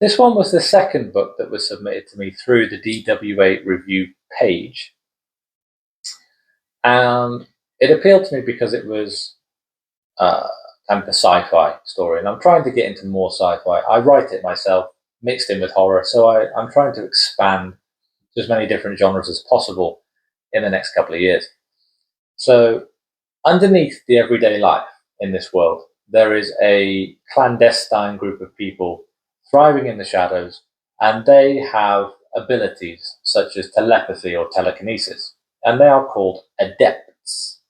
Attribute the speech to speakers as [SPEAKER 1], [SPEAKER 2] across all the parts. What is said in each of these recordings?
[SPEAKER 1] This one was the second book that was submitted to me through the DWA review page. And it appealed to me because it was kind of a sci-fi story. And I'm trying to get into more sci-fi. I write it myself, mixed in with horror. So I'm trying to expand to as many different genres as possible in the next couple of years. So underneath the everyday life in this world, there is a clandestine group of people thriving in the shadows, and they have abilities such as telepathy or telekinesis, and they are called adepts.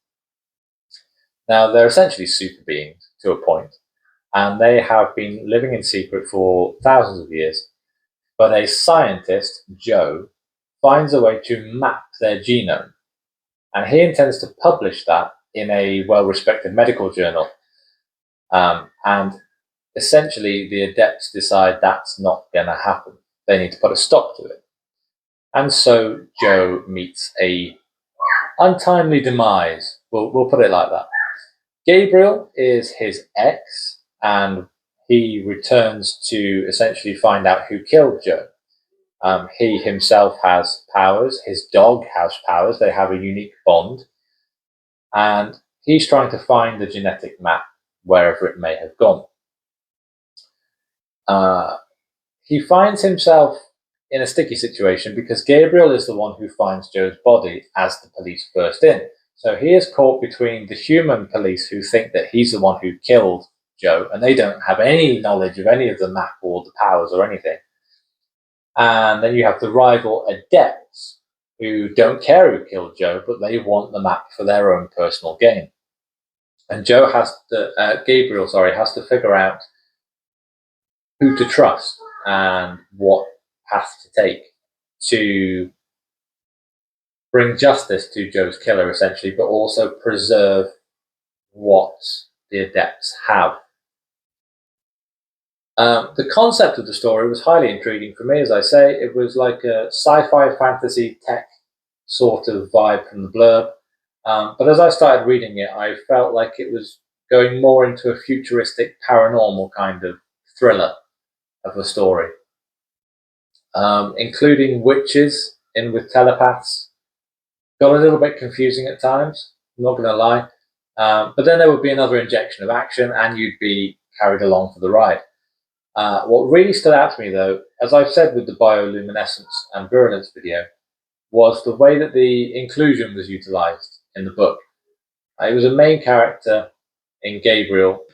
[SPEAKER 1] Now, they're essentially super beings to a point, and they have been living in secret for thousands of years, but a scientist, Joe, finds a way to map their genome, and he intends to publish that in a well-respected medical journal. And essentially, the adepts decide that's not going to happen. They need to put a stop to it. And so Joe meets a untimely demise. We'll put it like that. Gabriel is his ex, and he returns to essentially find out who killed Joe. He himself has powers. His dog has powers. They have a unique bond. And he's trying to find the genetic map wherever it may have gone. He finds himself in a sticky situation because Gabriel is the one who finds Joe's body as the police burst in. So he is caught between the human police who think that he's the one who killed Joe, and they don't have any knowledge of any of the map or the powers or anything. And then you have the rival adepts who don't care who killed Joe, but they want the map for their own personal gain. And Gabriel has to figure out who to trust and what path to take to bring justice to Joe's killer, essentially, but also preserve what the adepts have. The concept of the story was highly intriguing for me. As I say, it was like a sci-fi fantasy tech sort of vibe from the blurb. But as I started reading it, I felt like it was going more into a futuristic paranormal kind of thriller of a story, including witches in with telepaths. Got a little bit confusing at times, I'm not going to lie. But then there would be another injection of action and you'd be carried along for the ride. What really stood out to me, though, as I've said with the bioluminescence and virulence video, was the way that the inclusion was utilized in the book. It was a main character in Gabriel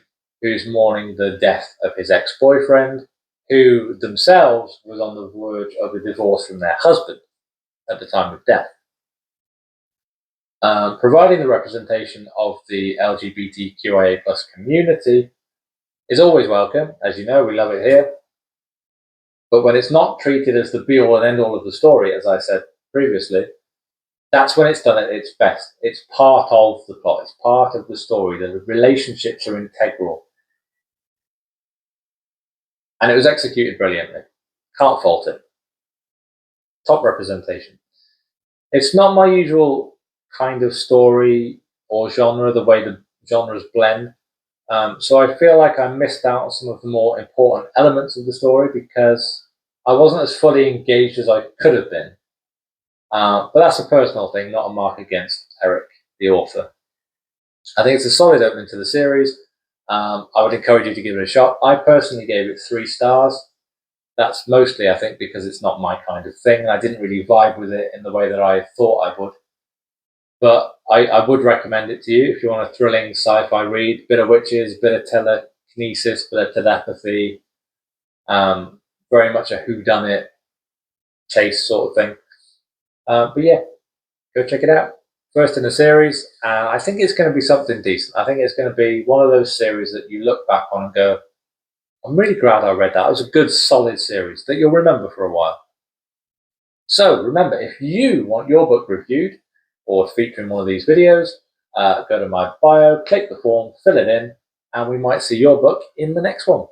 [SPEAKER 1] who's mourning the death of his ex-boyfriend, who themselves was on the verge of a divorce from their husband at the time of death. Providing the representation of the LGBTQIA+ community is always welcome. As you know, we love it here. But when it's not treated as the be-all and end-all of the story, as I said previously, that's when it's done at its best. It's part of the plot. It's part of the story. The relationships are integral. And it was executed brilliantly. Can't fault it. Top representation. It's not my usual kind of story or genre, the way the genres blend. So I feel like I missed out on some of the more important elements of the story because I wasn't as fully engaged as I could have been. But that's a personal thing, not a mark against Erick, the author. I think it's a solid opening to the series. I would encourage you to give it a shot. I personally gave it 3 stars. That's mostly, I think, because it's not my kind of thing. I didn't really vibe with it in the way that I thought I would. But I would recommend it to you if you want a thrilling sci-fi read. Bit of witches, bit of telekinesis, bit of telepathy. Very much a whodunit chase sort of thing. But yeah, go check it out. First in the series, and I think it's going to be something decent. I think it's going to be one of those series that you look back on and go, I'm really glad I read that. It was a good, solid series that you'll remember for a while. So remember, if you want your book reviewed or featured in one of these videos, go to my bio, click the form, fill it in, and we might see your book in the next one.